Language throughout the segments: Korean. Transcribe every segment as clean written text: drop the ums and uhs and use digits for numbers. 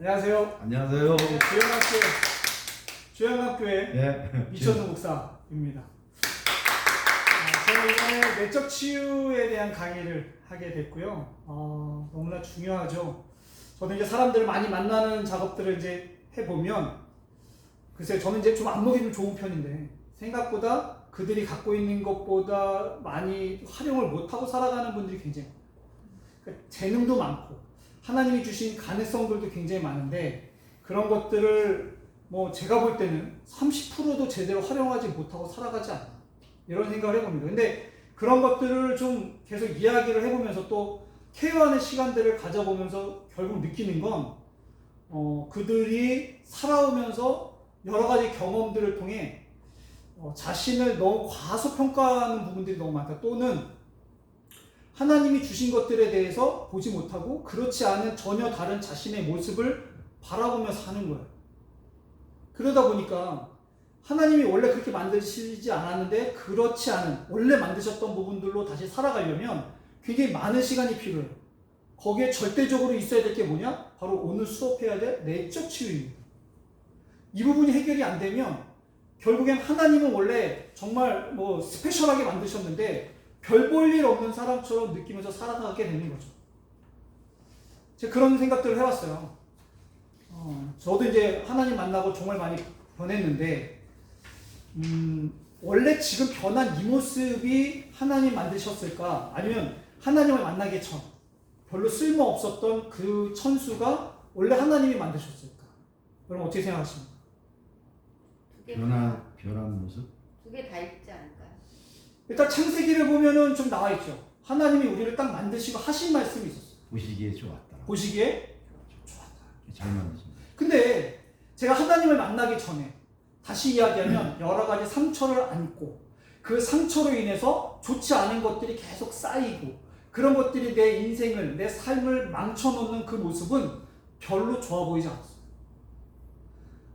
안녕하세요. 안녕하세요. 네, 주영학교의 네. 이천수 목사입니다. 저는 이번에 내적 치유에 대한 강의를 하게 됐고요. 너무나 중요하죠. 저도 이제 사람들을 많이 만나는 작업들을 이제 해보면, 글쎄요, 저는 이제 좀 안목이 좀 좋은 편인데, 생각보다 그들이 갖고 있는 것보다 많이 활용을 못하고 살아가는 분들이 굉장히 많아요. 그러니까 재능도 많고, 하나님이 주신 가능성들도 굉장히 많은데, 그런 것들을 뭐 제가 볼 때는 30%도 제대로 활용하지 못하고 살아가지 않나, 이런 생각을 해봅니다. 근데 그런 것들을 좀 계속 이야기를 해보면서 또 케어하는 시간들을 가져보면서 결국 느끼는 건 그들이 살아오면서 여러 가지 경험들을 통해 자신을 너무 과소평가하는 부분들이 너무 많다. 또는 하나님이 주신 것들에 대해서 보지 못하고 그렇지 않은 전혀 다른 자신의 모습을 바라보며 사는 거예요. 그러다 보니까 하나님이 원래 그렇게 만드시지 않았는데 그렇지 않은 원래 만드셨던 부분들로 다시 살아가려면 굉장히 많은 시간이 필요해요. 거기에 절대적으로 있어야 될 게 뭐냐? 바로 오늘 수업해야 될 내적 치유입니다. 이 부분이 해결이 안 되면 결국엔 하나님은 원래 정말 뭐 스페셜하게 만드셨는데 별 볼 일 없는 사람처럼 느끼면서 살아가게 되는 거죠. 제가 그런 생각들을 해봤어요. 저도 이제 하나님 만나고 정말 많이 변했는데, 원래 지금 변한 이 모습이 하나님 만드셨을까? 아니면 하나님을 만나기 전 별로 쓸모 없었던 그 천수가 원래 하나님이 만드셨을까? 여러분 어떻게 생각하십니까? 변한 모습? 두 개 다 있지 않을까요? 일단 창세기를 보면은 좀 나와 있죠. 하나님이 우리를 딱 만드시고 하신 말씀이 있었어요. 보시기에 좋았다. 보시기에 좋았다. 잘 만드신. 근데 제가 하나님을 만나기 전에 다시 이야기하면 여러 가지 상처를 안고 그 상처로 인해서 좋지 않은 것들이 계속 쌓이고 그런 것들이 내 인생을, 내 삶을 망쳐놓는 그 모습은 별로 좋아 보이지 않았어요.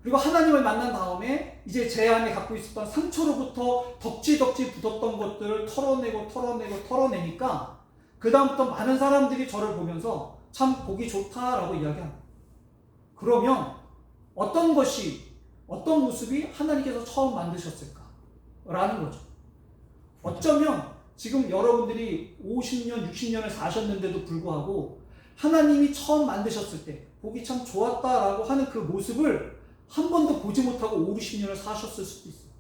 그리고 하나님을 만난 다음에 이제 제 안에 갖고 있었던 상처로부터 덕지 붙었던 것들을 털어내니까 그 다음부터 많은 사람들이 저를 보면서 참 보기 좋다라고 이야기합니다. 그러면 어떤 모습이 하나님께서 처음 만드셨을까? 라는 거죠. 어쩌면 지금 여러분들이 50년, 60년을 사셨는데도 불구하고 하나님이 처음 만드셨을 때 보기 참 좋았다라고 하는 그 모습을 한 번도 보지 못하고 5, 60년을 사셨을 수도 있어요.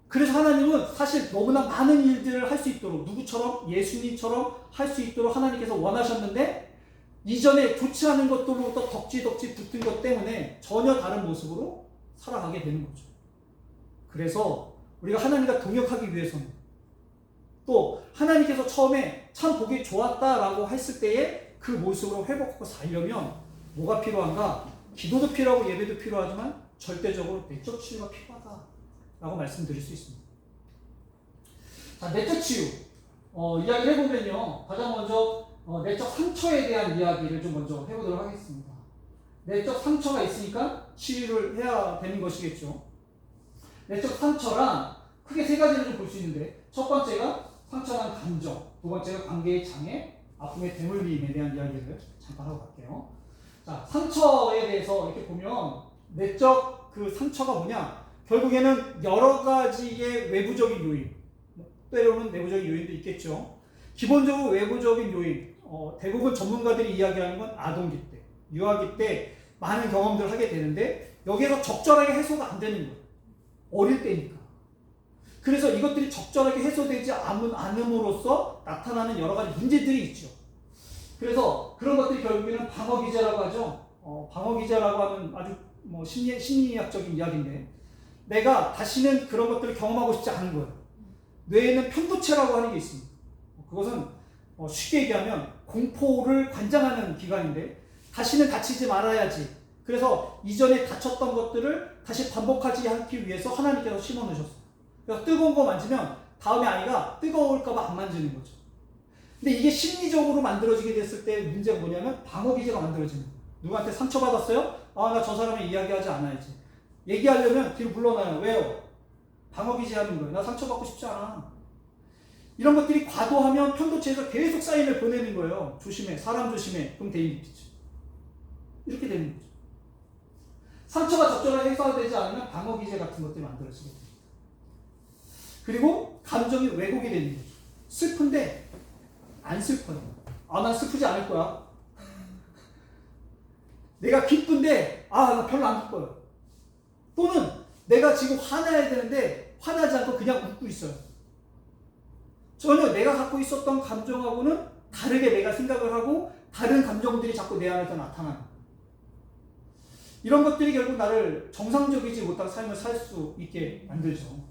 그래서 하나님은 사실 너무나 많은 일들을 할 수 있도록 누구처럼? 예수님처럼 할 수 있도록 하나님께서 원하셨는데 이전에 좋지 않은 것들로부터 덕지 붙은 것 때문에 전혀 다른 모습으로 살아가게 되는 거죠. 그래서 우리가 하나님과 동역하기 위해서는 또 하나님께서 처음에 참 보기 좋았다라고 했을 때의 그 모습으로 회복하고 살려면 뭐가 필요한가? 기도도 필요하고 예배도 필요하지만 절대적으로 내적 치유가 필요하다라고 말씀드릴 수 있습니다. 자, 내적 치유 이야기를 해보면요, 가장 먼저 내적 상처에 대한 이야기를 좀 먼저 해보도록 하겠습니다. 내적 상처가 있으니까 치유를 해야 되는 것이겠죠. 내적 상처란 크게 세 가지를 좀 볼 수 있는데, 첫 번째가 상처란 감정, 두 번째가 관계의 장애, 아픔의 대물림에 대한 이야기를 잠깐 하고 갈게요. 자, 상처에 대해서 이렇게 보면 내적 그 상처가 뭐냐? 결국에는 여러 가지의 외부적인 요인, 때로는 내부적인 요인도 있겠죠. 기본적으로 외부적인 요인, 대부분 전문가들이 이야기하는 건 아동기 때, 유아기 때 많은 경험들을 하게 되는데 여기에서 적절하게 해소가 안 되는 거예요. 어릴 때니까. 그래서 이것들이 적절하게 해소되지 않음으로써 나타나는 여러 가지 문제들이 있죠. 그래서 그런 것들이 결국에는 방어기제라고 하죠. 방어기제라고 하는 아주 심리학적인 이야기인데, 내가 다시는 그런 것들을 경험하고 싶지 않은 거예요. 뇌에는 편도체라고 하는 게 있습니다. 그것은 쉽게 얘기하면 공포를 관장하는 기관인데, 다시는 다치지 말아야지. 그래서 이전에 다쳤던 것들을 다시 반복하지 않기 위해서 하나님께서 심어놓으셨어요. 그래서 뜨거운 거 만지면 다음에 아이가 뜨거울까봐 안 만지는 거죠. 근데 이게 심리적으로 만들어지게 됐을 때 문제가 뭐냐면 방어기제가 만들어지는 거예요. 누구한테 상처받았어요? 나 저 사람이 이야기하지 않아야지. 얘기하려면 뒤로 물러나요. 왜요? 방어기제 하는 거예요. 나 상처받고 싶지 않아. 이런 것들이 과도하면 편도체에서 계속 사인을 보내는 거예요. 조심해. 사람 조심해. 그럼 대인기피죠. 이렇게 되는 거죠. 상처가 적절하게 해소되지 않으면 방어 기제 같은 것들이 만들어지게 됩니다. 그리고 감정이 왜곡이 되는 거죠. 슬픈데 안 슬퍼요. 아, 난 슬프지 않을 거야. 내가 기쁜데 나 별로 안 기뻐요. 또는 내가 지금 화나야 되는데 화나지 않고 그냥 웃고 있어요. 전혀 내가 갖고 있었던 감정하고는 다르게 내가 생각을 하고 다른 감정들이 자꾸 내 안에서 나타나는 거예요. 이런 것들이 결국 나를 정상적이지 못한 삶을 살 수 있게 만들죠.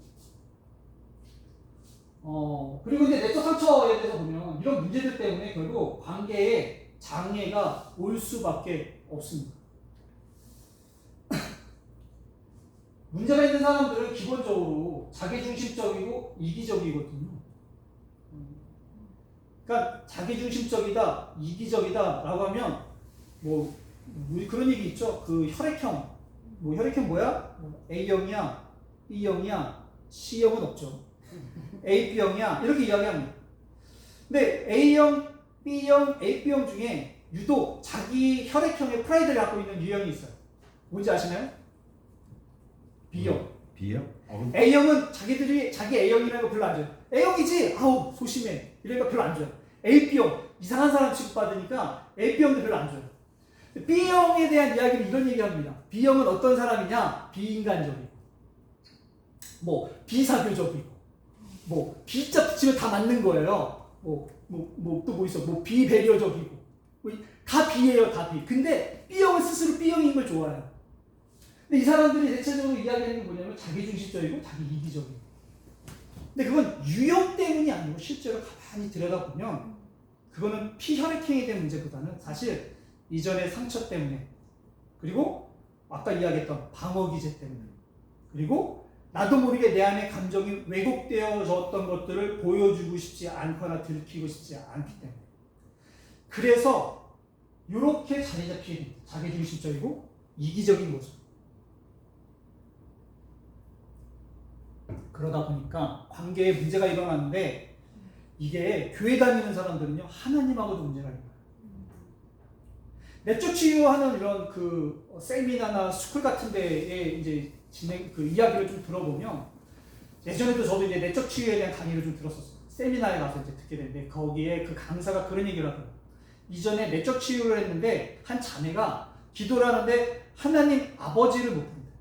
그리고 이제 내적 상처에 대해서 보면 이런 문제들 때문에 결국 관계에 장애가 올 수밖에 없습니다. 문제가 있는 사람들은 기본적으로 자기중심적이고 이기적이거든요. 그러니까 자기중심적이다, 이기적이다 라고 하면 뭐 그런 얘기 있죠. 그 혈액형, 혈액형 뭐야? A형이야, B형이야, C형은 없죠. A, B형이야 이렇게 이야기합니다. 근데 A형, B형, AB형 중에 유독 자기 혈액형의 프라이드를 갖고 있는 유형이 있어요. 뭔지 아시나요? B형. B형? A형은 자기 A형이라는 거 별로 안 줘요. A형이지? 아우 소심해. 이러니까 별로 안 줘요. AB형 이상한 사람 취급받으니까 AB형도 별로 안 줘요. B형에 대한 이야기는 이런 얘기합니다. B형은 어떤 사람이냐? 비인간적이고, 비사교적이고, B자 붙이면 다 맞는 거예요. 또 뭐 있어? 비배려적이고, 다 B예요, 다 B. 근데 B형은 스스로 B형인 걸 좋아해요. 근데 이 사람들이 대체적으로 이야기하는 게 뭐냐면 자기중심적이고 자기 이기적이고. 근데 그건 유형 때문이 아니고 실제로 가만히 들여다보면 그거는 피혈액형에 대한 문제보다는 사실 이전의 상처 때문에, 그리고 아까 이야기했던 방어 기제 때문에, 그리고 나도 모르게 내 안에 감정이 왜곡되어졌던 것들을 보여주고 싶지 않거나 들키고 싶지 않기 때문에, 그래서 이렇게 자리 잡히게 됩니다. 자기중심적이고 이기적인 모습. 그러다 보니까 관계에 문제가 일어나는데, 이게 교회 다니는 사람들은요 하나님하고도 문제가 있어요. 내적 치유하는 이런 그 세미나나 스쿨 같은 데에 이제 그 이야기를 좀 들어보면, 예전에도 저도 이제 내적 치유에 대한 강의를 좀 들었었어요. 세미나에 가서 이제 듣게 됐는데 거기에 그 강사가 그런 얘기를 하더라고요. 이전에 내적 치유를 했는데 한 자매가 기도를 하는데 하나님 아버지를 못 부른다.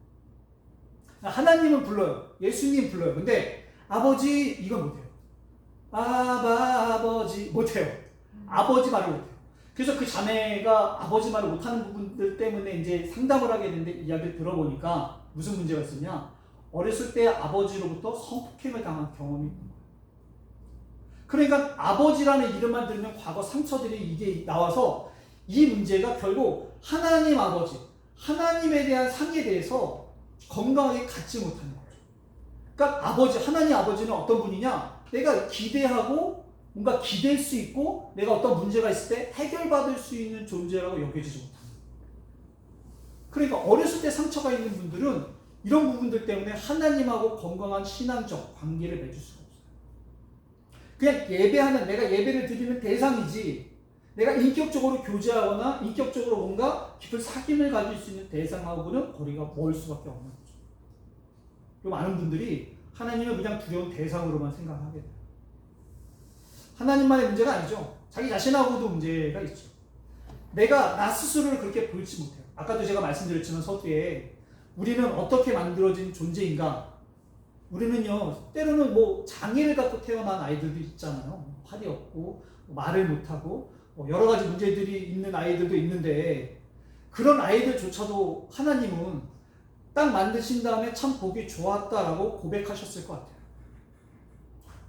하나님은 불러요. 예수님 불러요. 근데 아버지 이건 못해요. 아버지 못해요. 아버지 말을 못해요. 그래서 그 자매가 아버지 말을 못하는 부분들 때문에 이제 상담을 하게 됐는데, 이야기를 들어보니까 무슨 문제가 있었냐? 어렸을 때 아버지로부터 성폭행을 당한 경험이 있는 거예요. 그러니까 아버지라는 이름만 들으면 과거 상처들이 이게 나와서 이 문제가 결국 하나님 아버지, 하나님에 대한 상에 대해서 건강하게 갖지 못하는 거예요. 그러니까 하나님 아버지는 어떤 분이냐? 내가 기대하고 뭔가 기댈 수 있고 내가 어떤 문제가 있을 때 해결받을 수 있는 존재라고 여겨지지 못합니다. 그러니까 어렸을 때 상처가 있는 분들은 이런 부분들 때문에 하나님하고 건강한 신앙적 관계를 맺을 수가 없어요. 그냥 내가 예배를 드리는 대상이지, 내가 인격적으로 교제하거나 인격적으로 뭔가 깊은 사귐을 가질 수 있는 대상하고는 거리가 멀 수밖에 없는 거죠. 그리고 많은 분들이 하나님을 그냥 두려운 대상으로만 생각하게 돼요. 하나님만의 문제가 아니죠. 자기 자신하고도 문제가 있죠. 내가 나 스스로를 그렇게 보지 못해요. 아까도 제가 말씀드렸지만 서두에 우리는 어떻게 만들어진 존재인가? 우리는요 때로는 장애를 갖고 태어난 아이들도 있잖아요. 팔이 없고 말을 못하고 여러 가지 문제들이 있는 아이들도 있는데, 그런 아이들조차도 하나님은 딱 만드신 다음에 참 보기 좋았다라고 고백하셨을 것 같아요.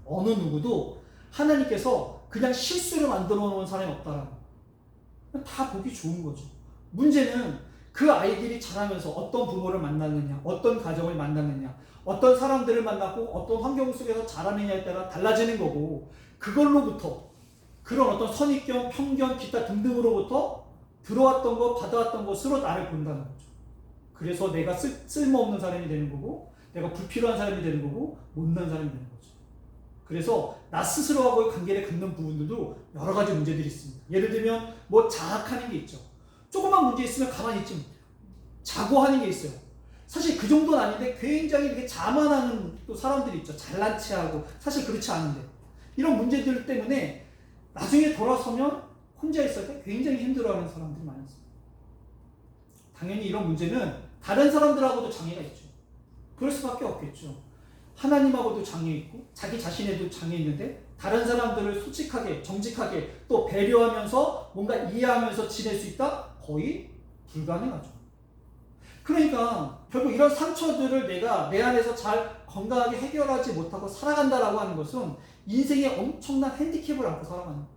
어느 누구도 하나님께서 그냥 실수를 만들어 놓은 사람이 없다라는 거예요. 다 보기 좋은 거죠. 문제는 그 아이들이 자라면서 어떤 부모를 만났느냐, 어떤 가정을 만났느냐, 어떤 사람들을 만났고 어떤 환경 속에서 자라느냐에 따라 달라지는 거고, 그걸로부터 그런 어떤 선입견, 편견, 기타 등등으로부터 들어왔던 것, 받아왔던 것으로 나를 본다는 거죠. 그래서 내가 쓸모없는 사람이 되는 거고, 내가 불필요한 사람이 되는 거고, 못난 사람이 되는 거죠. 그래서 나 스스로하고의 관계를 갖는 부분들도 여러 가지 문제들이 있습니다. 예를 들면 자학하는 게 있죠. 조그만 문제 있으면 가만히 있지 못해요. 자고 하는 게 있어요. 사실 그 정도는 아닌데 굉장히 이렇게 자만하는 또 사람들이 있죠. 잘난 체하고 사실 그렇지 않은데 이런 문제들 때문에 나중에 돌아서면 혼자 있을 때 굉장히 힘들어하는 사람들이 많이 있어요. 당연히 이런 문제는 다른 사람들하고도 장애가 있죠. 그럴 수밖에 없겠죠. 하나님하고도 장애 있고 자기 자신에도 장애 있는데 다른 사람들을 솔직하게 정직하게 또 배려하면서 뭔가 이해하면서 지낼 수 있다? 거의 불가능하죠. 그러니까 결국 이런 상처들을 내가 내 안에서 잘 건강하게 해결하지 못하고 살아간다라고 하는 것은 인생에 엄청난 핸디캡을 안고 살아가는 거예요.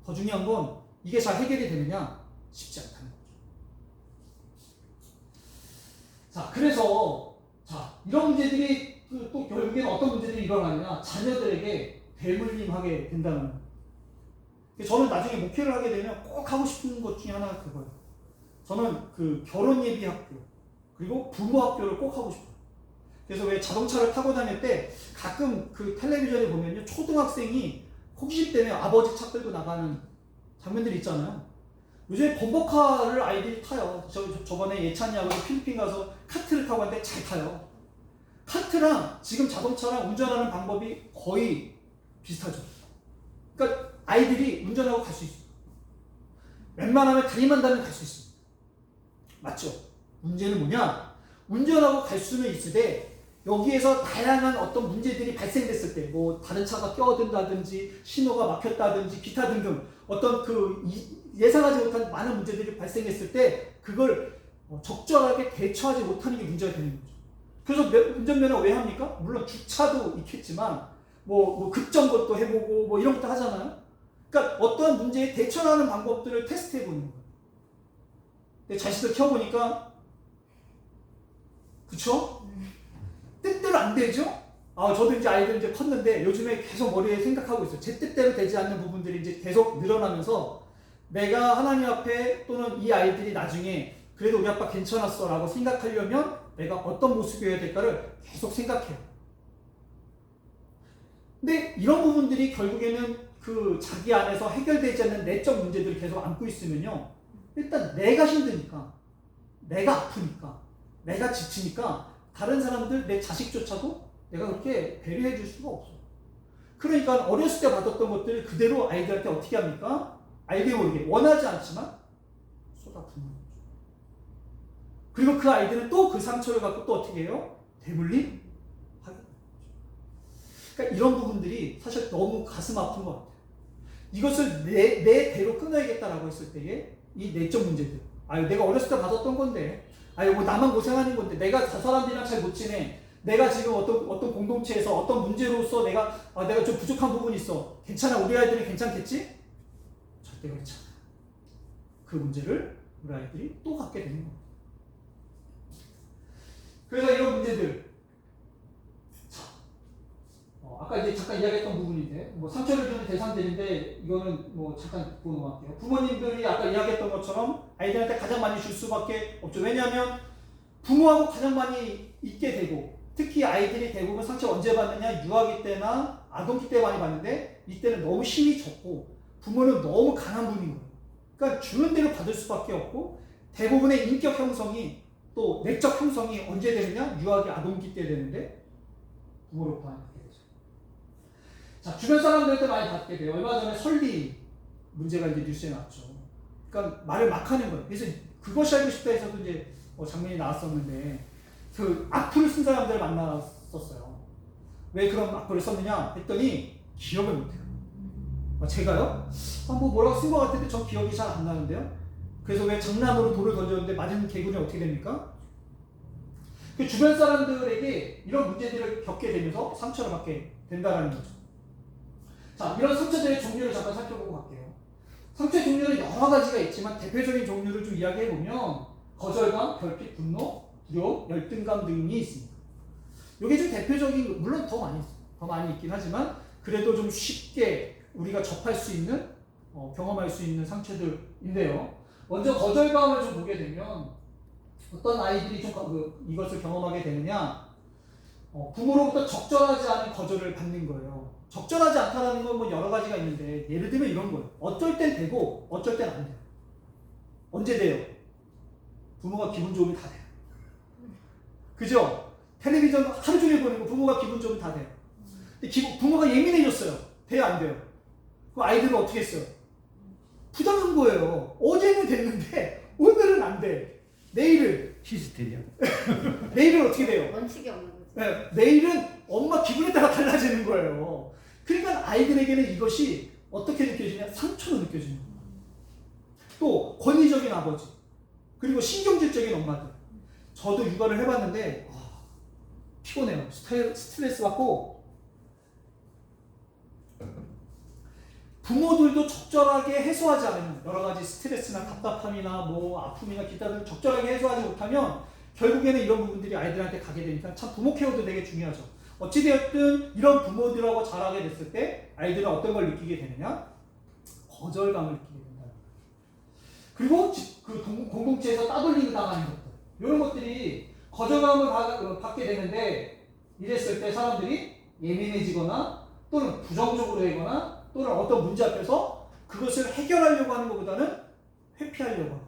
더 중요한 건 이게 잘 해결이 되느냐? 쉽지 않다는 거죠. 자, 그래서 이런 문제들이 또 결국엔 어떤 문제들이 일어나느냐? 자녀들에게 대물림하게 된다는 거예요. 저는 나중에 목회를 하게 되면 꼭 하고 싶은 것 중에 하나가 그거예요. 저는 그 결혼 예비 학교 그리고 부모 학교를 꼭 하고 싶어요. 그래서 왜 자동차를 타고 다닐 때 가끔 그 텔레비전에 보면요 초등학생이 호기심 때문에 아버지 차 끌고 나가는 장면들이 있잖아요. 요즘에 범퍼카를 아이들이 타요. 저번에 예찬이하고 필리핀 가서 카트를 타고 왔는데 잘 타요. 카트랑 지금 자동차랑 운전하는 방법이 거의 비슷하죠. 그러니까 아이들이 운전하고 갈 수 있어요. 웬만하면 다리만 닿으면 갈 수 있어요. 맞죠? 문제는 뭐냐? 운전하고 갈 수는 있으되 여기에서 다양한 어떤 문제들이 발생됐을 때 뭐 다른 차가 끼어든다든지 신호가 막혔다든지 기타 등등 어떤 그 예상하지 못한 많은 문제들이 발생했을 때 그걸 적절하게 대처하지 못하는 게 문제가 되는 거죠. 그래서 운전면허 왜 합니까? 물론 주차도 있겠지만 뭐 급정거도 해보고 뭐 이런 것도 하잖아요. 그러니까 어떠한 문제에 대처하는 방법들을 테스트해 보는 거예요. 근데 자식들 키워보니까 그쵸? 뜻대로 안 되죠? 저도 이제 아이들 이제 컸는데 요즘에 계속 머리에 생각하고 있어요. 제 뜻대로 되지 않는 부분들이 이제 계속 늘어나면서 내가 하나님 앞에 또는 이 아이들이 나중에 그래도 우리 아빠 괜찮았어 라고 생각하려면 내가 어떤 모습이어야 될까를 계속 생각해요. 근데 이런 부분들이 결국에는 그 자기 안에서 해결되지 않는 내적 문제들을 계속 안고 있으면요. 일단 내가 힘드니까, 내가 아프니까, 내가 지치니까 다른 사람들, 내 자식조차도 내가 그렇게 배려해 줄 수가 없어요. 그러니까 어렸을 때 받았던 것들을 그대로 아이들한테 어떻게 합니까? 알게 모르게 원하지 않지만 쏟아붓는 거죠. 그리고 그 아이들은 또 그 상처를 갖고 또 어떻게 해요? 대물림 하게 되는 거죠. 그러니까 이런 부분들이 사실 너무 가슴 아픈 것 같아요. 이것을 내 대로 끊어야겠다라고 했을 때에 이 내적 문제들. 내가 어렸을 때 받았던 건데, 뭐 나만 고생하는 건데, 내가 저 사람들이랑 잘 못 지내. 내가 지금 어떤 공동체에서 어떤 문제로서 내가 좀 부족한 부분이 있어. 괜찮아, 우리 아이들이 괜찮겠지? 절대 그렇지 않아요. 그 문제를 우리 아이들이 또 갖게 되는 겁니다. 그래서 이런 문제들. 아까 이제 잠깐 이야기했던 부분인데, 상처를 주는 대상들인데, 이거는 잠깐 듣고 넘어갈게요. 부모님들이 아까 이야기했던 것처럼 아이들한테 가장 많이 줄 수밖에 없죠. 왜냐하면 부모하고 가장 많이 있게 되고, 특히 아이들이 대부분 상처 언제 받느냐, 유아기 때나 아동기 때 많이 받는데, 이때는 너무 힘이 적고, 부모는 너무 강한 분인 거예요. 그러니까 주는 대로 받을 수밖에 없고, 대부분의 인격 형성이 또 내적 형성이 언제 되느냐, 유아기 아동기 때 되는데, 부모로부터 많이 받게 되죠. 자, 주변 사람들한테 많이 받게 돼요. 얼마 전에 설리 문제가 이제 뉴스에 나왔죠. 그러니까 말을 막 하는 거예요. 그래서 그것이 알고 싶다 해서도 이제 장면이 나왔었는데, 그 악플을 쓴 사람들을 만났었어요. 왜 그런 악플을 썼느냐 했더니 기억을 못해요. 제가요? 뭐라고 쓴 것 같은데 전 기억이 잘 안 나는데요. 그래서 왜 장난으로 돌을 던졌는데 맞은 개구리는 어떻게 됩니까? 그 주변 사람들에게 이런 문제들을 겪게 되면서 상처를 받게 된다는 거죠. 자, 이런 상처들의 종류를 잠깐 살펴보고 갈게요. 상처의 종류는 여러 가지가 있지만 대표적인 종류를 좀 이야기해보면 거절감, 결핍, 분노, 두려움, 열등감 등이 있습니다. 이게 좀 대표적인, 물론 더 많이 있긴 하지만 그래도 좀 쉽게 우리가 접할 수 있는, 경험할 수 있는 상처들인데요. 먼저 거절감을 좀 보게 되면 어떤 아이들이 좀 이것을 경험하게 되느냐, 부모로부터 적절하지 않은 거절을 받는 거예요. 적절하지 않다는 건 여러 가지가 있는데, 예를 들면 이런 거예요. 어쩔 땐 되고 어쩔 땐 안 돼요. 언제 돼요? 부모가 기분 좋으면 다 돼요. 그죠? 텔레비전 하루 종일 보는 거 부모가 기분 좋으면 다 돼요. 근데 부모가 예민해졌어요. 돼요, 안 돼요? 그 아이들은 어떻게 했어요? 부당한 거예요. 어제는 됐는데 오늘은 안 돼. 내일은 히스테리야. 내일은 어떻게 돼요? 원칙이 없는 거지. 네, 내일은 엄마 기분에 따라 달라지는 거예요. 그러니까 아이들에게는 이것이 어떻게 느껴지냐? 상처로 느껴지는 거예요. 또 권위적인 아버지, 그리고 신경질적인 엄마들. 저도 육아를 해봤는데 피곤해요. 스트레스 받고 부모들도 적절하게 해소하지 않으면 여러 가지 스트레스나 답답함이나 뭐 아픔이나 기타 등 적절하게 해소하지 못하면 결국에는 이런 부분들이 아이들한테 가게 되니까 참 부모 케어도 되게 중요하죠. 어찌되었든 이런 부모들하고 자라게 됐을 때 아이들은 어떤 걸 느끼게 되느냐? 거절감을 느끼게 된다. 그리고 그 공동체에서 따돌림 당하는 것들, 이런 것들이 거절감을 받게 되는데 이랬을 때 사람들이 예민해지거나 또는 부정적으로 되거나 또는 어떤 문제 앞에서 그것을 해결하려고 하는 것보다는 회피하려고 하는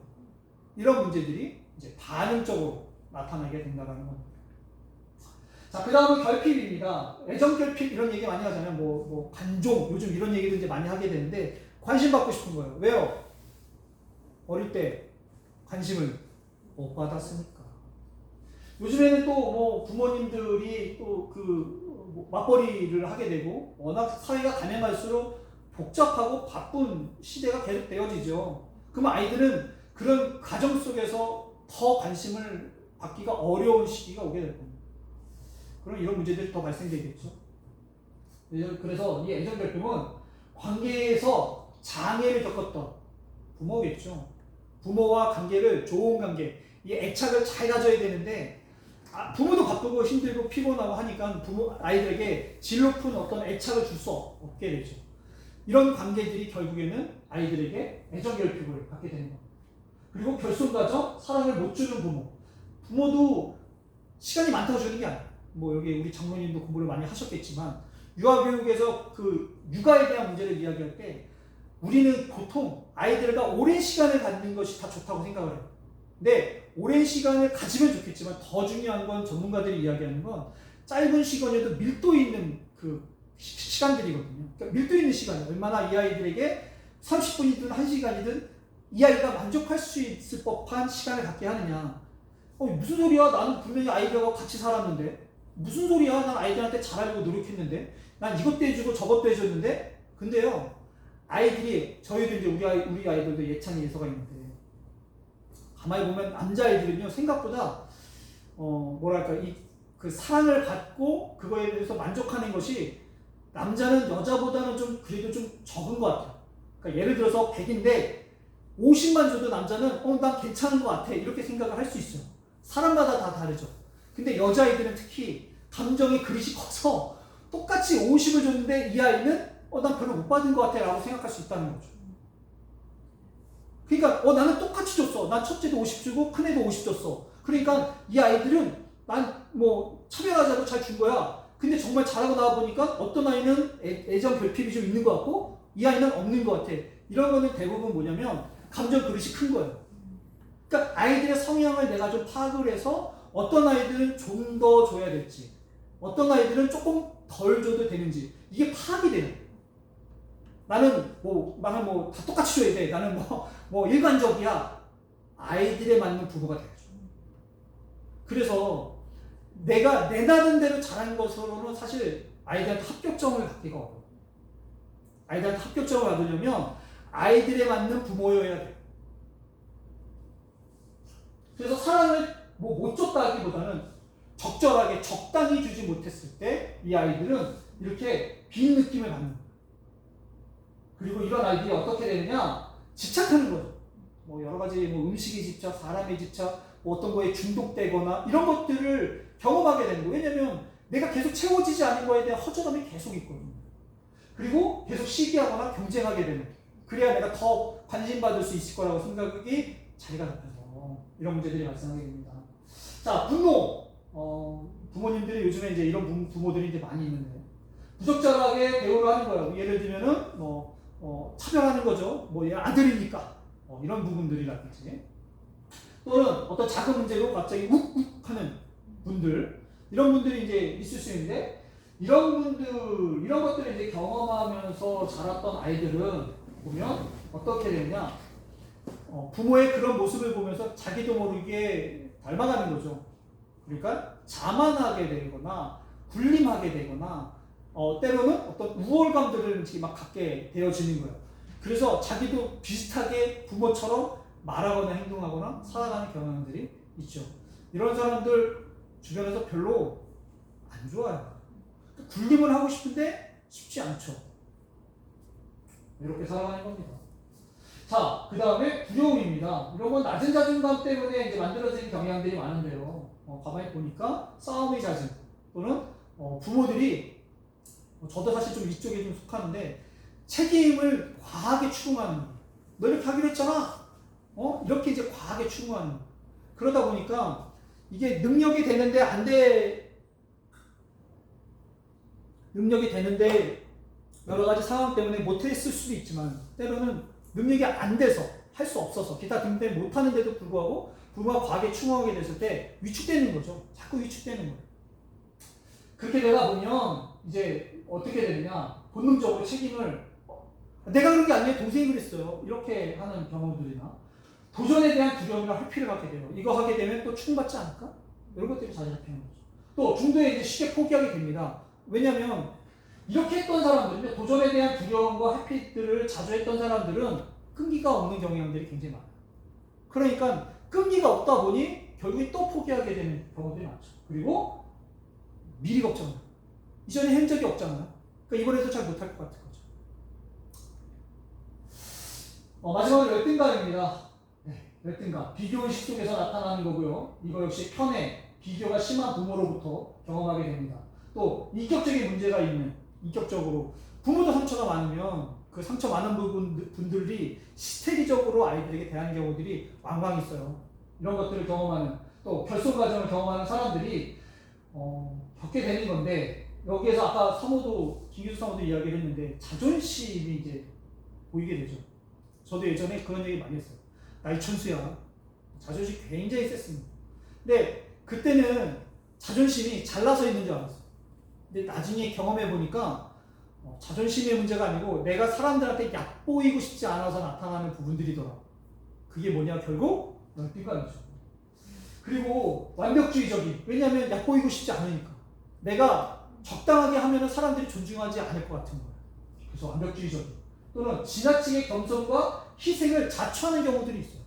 이런 문제들이 이제 반응적으로 나타나게 된다는 겁니다. 자, 그 다음은 결핍입니다. 애정 결핍 이런 얘기 많이 하잖아요. 뭐 관종 요즘 이런 얘기도 이제 많이 하게 되는데 관심 받고 싶은 거예요. 왜요? 어릴 때 관심을 못 받았으니까. 요즘에는 또 뭐 부모님들이 또 그 맞벌이를 하게 되고 워낙 사회가 가면 갈수록 복잡하고 바쁜 시대가 계속 되어지죠. 그러면 아이들은 그런 가정 속에서 더 관심을 받기가 어려운 시기가 오게 될 겁니다. 그럼 이런 문제들이 더 발생되겠죠. 그래서 이 애정 결핍은 관계에서 장애를 겪었던 부모겠죠. 부모와 관계를 좋은 관계, 이 애착을 잘 가져야 되는데 부모도 바쁘고 힘들고 피곤하고 하니까 아이들에게 질 높은 어떤 애착을 줄 수 없게 되죠. 이런 관계들이 결국에는 아이들에게 애정 결핍을 갖게 되는 겁니다. 그리고 결손가정, 사랑을 못 주는 부모도 시간이 많다고 주는 게 아니에요. 뭐 여기 우리 장모님도 공부를 많이 하셨겠지만 유아교육에서 그 육아에 대한 문제를 이야기할 때 우리는 보통 아이들과 오랜 시간을 갖는 것이 다 좋다고 생각을 해요. 근데 오랜 시간을 가지면 좋겠지만 더 중요한 건 전문가들이 이야기하는 건 짧은 시간에도 밀도 있는 그 시간들이거든요. 그러니까 밀도 있는 시간이 얼마나 이 아이들에게 30분이든 1시간이든 이 아이가 만족할 수 있을 법한 시간을 갖게 하느냐. 무슨 소리야? 나는 분명히 아이들하고 같이 살았는데 무슨 소리야? 난 아이들한테 잘하려고 노력했는데 난 이것도 해주고 저것도 해줬는데 근데요 아이들이 저희도 이제 우리 아이들도 예찬이 예서가 있는데 가만히 보면 남자아이들은요 생각보다 뭐랄까 그 사랑을 받고 그거에 대해서 만족하는 것이 남자는 여자보다는 좀 그래도 좀 적은 것 같아요. 그러니까 예를 들어서 100인데 50만 줘도 남자는 난 괜찮은 것 같아 이렇게 생각을 할 수 있어요. 사람마다 다 다르죠. 근데 여자아이들은 특히 감정의 그릇이 커서 똑같이 50을 줬는데 이 아이는 난 별로 못 받은 것 같아 라고 생각할 수 있다는 거죠. 그러니까 나는 똑같이 줬어. 난 첫째도 50 주고 큰애도 50 줬어. 그러니까 이 아이들은 난 뭐 차별하자고 잘 준 거야. 근데 정말 잘하고 나와보니까 어떤 아이는 애정 결핍이 좀 있는 것 같고 이 아이는 없는 것 같아. 이런 거는 대부분 뭐냐면 감정 그릇이 큰 거예요. 그러니까 아이들의 성향을 내가 좀 파악을 해서 어떤 아이들은 좀 더 줘야 될지 어떤 아이들은 조금 덜 줘도 되는지 이게 파악이 되는 거예요. 나는 다 똑같이 줘야 돼. 나는 일관적이야. 아이들에 맞는 부모가 돼야죠. 그래서 내가 내 나름대로 잘한 것으로는 사실 아이들한테 합격점을 받기가 어려워요. 아이들한테 합격점을 받으려면 아이들에 맞는 부모여야 돼요. 그래서 사랑을 못 줬다 하기보다는 적절하게 적당히 주지 못했을 때 이 아이들은 이렇게 빈 느낌을 받는 거예요. 그리고 이런 아이들이 어떻게 되느냐? 집착하는 거죠. 여러 가지 음식의 집착, 사람의 집착, 어떤 거에 중독되거나 이런 것들을 경험하게 되는 거예요. 왜냐면 내가 계속 채워지지 않은 거에 대한 허전함이 계속 있거든요. 그리고 계속 시기하거나 경쟁하게 되는 거예요. 그래야 내가 더 관심받을 수 있을 거라고 생각이 자리가 잡혀서 이런 문제들이 발생하게 됩니다. 자, 분노. 부모님들이 요즘에 이제 이런 부모들이 이제 많이 있는데 부적절하게 대우를 하는 거예요. 예를 들면은 차별하는 거죠. 얘 아들이니까 이런 부분들이라든지 또는 어떤 작은 문제로 갑자기 욱욱 하는 분들 이런 분들이 이제 있을 수 있는데 이런 것들을 이제 경험하면서 자랐던 아이들은 보면 어떻게 되느냐 부모의 그런 모습을 보면서 자기도 모르게 닮아가는 거죠. 그러니까 자만하게 되거나 군림하게 되거나 때로는 어떤 우월감들을 막 갖게 되어지는 거예요. 그래서 자기도 비슷하게 부모처럼 말하거나 행동하거나 살아가는 경향들이 있죠. 이런 사람들 주변에서 별로 안 좋아요. 군림을 하고 싶은데 쉽지 않죠. 이렇게 살아가는 겁니다. 자, 그 다음에 두려움입니다. 이런 건 낮은 자존감 때문에 이제 만들어진 경향들이 많은데요. 가만히 보니까 싸움의 자증 또는 부모들이 저도 사실 좀 이쪽에 좀 속하는데 책임을 과하게 추궁하는 거예요. 너 이렇게 하기로 했잖아. 이렇게 이제 과하게 추궁하는 거예요. 그러다 보니까 이게 능력이 되는데 여러 가지 상황 때문에 못했을 수도 있지만 때로는 능력이 안 돼서 할 수 없어서 기타 등등 못하는데도 불구하고 부모가 과하게 추궁하게 됐을 때 위축되는 거죠. 자꾸 위축되는 거예요. 그렇게 되다 보면 이제 어떻게 되느냐 본능적으로 책임을 내가 그런 게 아니에요. 동생이 그랬어요. 이렇게 하는 경우들이나 도전에 대한 두려움이나 회피를 갖게 돼요. 이거 하게 되면 또 추궁받지 않을까? 이런 것들이 자주 잡히는 거죠. 또 중도에 이제 쉽게 포기하게 됩니다. 왜냐하면 이렇게 했던 사람들은 도전에 대한 두려움과 회피들을 자주 했던 사람들은 끈기가 없는 경향들이 굉장히 많아요. 그러니까 끈기가 없다 보니 결국에 또 포기하게 되는 경우들이 많죠. 그리고 미리 걱정해요. 이전에 한 적이 없잖아요. 그러니까 이번에도 잘 못할 것 같은 거죠. 마지막으로 열등감입니다. 열등감. 비교의식 속에서 나타나는 거고요. 이거 역시 편애, 비교가 심한 부모로부터 경험하게 됩니다. 또 인격적인 문제가 있는 인격적으로 부모도 상처가 많으면 그 상처 많은 분들이 히스테리적으로 아이들에게 대하는 경우들이 왕왕 있어요. 이런 것들을 경험하는 또 결손 과정을 경험하는 사람들이 겪게 되는 건데 여기에서 아까 김규수 사모도 이야기를 했는데 자존심이 이제 보이게 되죠. 저도 예전에 그런 얘기 많이 했어요. 나이 천수야. 자존심 굉장히 셌습니다. 근데 그때는 자존심이 잘나서 있는 줄 알았어요. 근데 나중에 경험해 보니까 자존심의 문제가 아니고 내가 사람들한테 얕보이고 싶지 않아서 나타나는 부분들이더라. 그게 뭐냐 결국 열등감이죠. 그리고 완벽주의적인 왜냐하면 얕보이고 싶지 않으니까 내가 적당하게 하면 사람들이 존중하지 않을 것 같은 거예요. 그래서 완벽주의적인 또는 지나치게 겸손과 희생을 자초하는 경우들이 있어요.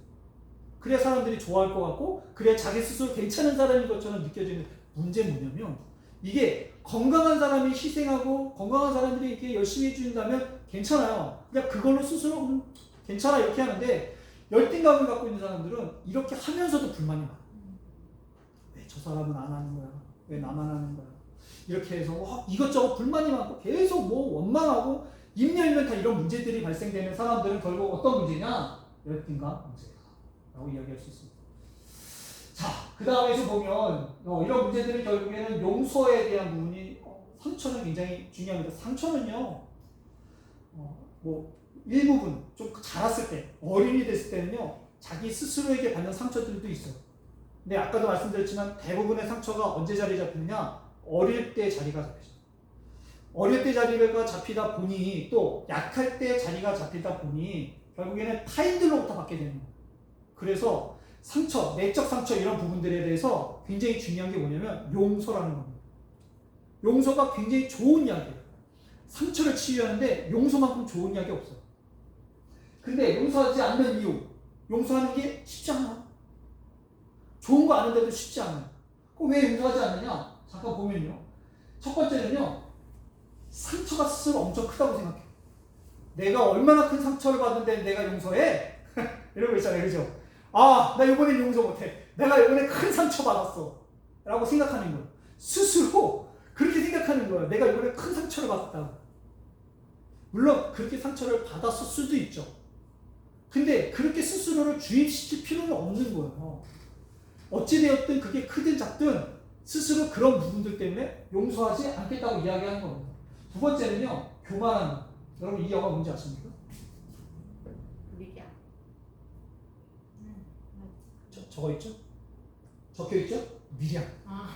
그래야 사람들이 좋아할 것 같고 그래야 자기 스스로 괜찮은 사람인 것처럼 느껴지는 문제는 뭐냐면 이게 건강한 사람이 희생하고 건강한 사람들이 이렇게 열심히 해준다면 괜찮아요. 그냥 그걸로 스스로 괜찮아 이렇게 하는데 열등감을 갖고 있는 사람들은 이렇게 하면서도 불만이 많아요. 왜 저 사람은 안 하는 거야? 왜 나만 하는 거야? 이렇게 해서 이것저것 불만이 많고 계속 원망하고 입 열면 다 이런 문제들이 발생되는 사람들은 결국 어떤 문제냐? 열등감 문제다 라고 이야기할 수 있습니다. 자, 그 다음에서 보면 이런 문제들이 결국에는 용서에 대한 부분이 상처는 굉장히 중요합니다. 상처는요 일부분 좀 자랐을 때 어린이 됐을 때는요 자기 스스로에게 받는 상처들도 있어요. 근데 아까도 말씀드렸지만 대부분의 상처가 언제 자리 잡히느냐 어릴 때 자리가 잡히죠. 어릴 때 자리가 잡히다 보니 또 약할 때 자리가 잡히다 보니 결국에는 타인들로부터 받게 되는 거예요. 그래서 상처, 내적 상처 이런 부분들에 대해서 굉장히 중요한 게 뭐냐면 용서라는 겁니다. 용서가 굉장히 좋은 이야기예요. 상처를 치유하는데 용서만큼 좋은 이야기 없어요. 근데 용서하지 않는 이유, 용서하는 게 쉽지 않아요. 좋은 거 아는데도 쉽지 않아요. 그럼 왜 용서하지 않느냐? 잠깐 보면요. 첫 번째는요. 상처가 스스로 엄청 크다고 생각해요. 내가 얼마나 큰 상처를 받는데 내가 용서해? 이런 거 있잖아요. 그죠? 나 이번엔 용서 못해. 내가 이번에 큰 상처 받았어. 라고 생각하는 거예요. 스스로 그렇게 생각하는 거예요. 내가 이번에 큰 상처를 받았다고. 물론 그렇게 상처를 받았을 수도 있죠. 근데 그렇게 스스로를 주입시킬 필요는 없는 거예요. 어찌되었든 그게 크든 작든 스스로 그런 부분들 때문에 용서하지 않겠다고 이야기하는 겁니다. 두 번째는요. 교만한 거. 여러분 이 영화 뭔지 아십니까? 적어 있죠? 적혀 있죠? 밀양. 아.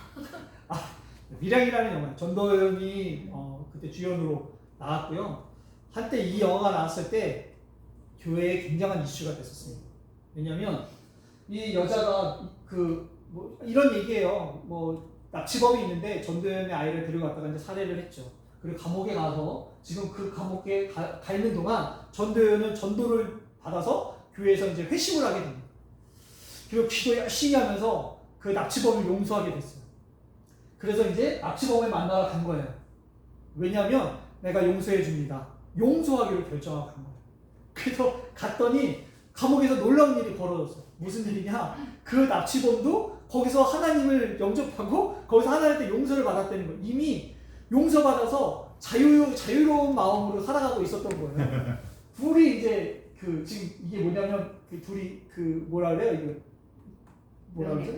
밀양이라는 영화. 전도연이 그때 주연으로 나왔고요. 한때 이 영화가 나왔을 때 교회에 굉장한 이슈가 됐었습니다. 왜냐하면 이 여자가 뭐 이런 얘기예요. 뭐 납치범이 있는데 전도연의 아이를 데려갔다가 이제 살해를 했죠. 그리고 감옥에 가서 지금 그 감옥에 가 있는 동안 전도연은 전도를 받아서 교회에서 이제 회심을 하게 됩니다. 그리고 기도 열심히 하면서 그 납치범을 용서하게 됐어요. 그래서 이제 납치범을 만나러 간 거예요. 왜냐하면 내가 용서해 줍니다. 용서하기로 결정하고 간 거예요. 그래서 갔더니 감옥에서 놀라운 일이 벌어졌어요. 무슨 일이냐? 그 납치범도 거기서 하나님을 영접하고 거기서 하나님한테 용서를 받았다는 거예요. 이미 용서받아서 자유로운 마음으로 살아가고 있었던 거예요. 둘이 이제 지금 이게 뭐냐면 둘이 뭐라 그래요? 이거 뭐라 그러죠?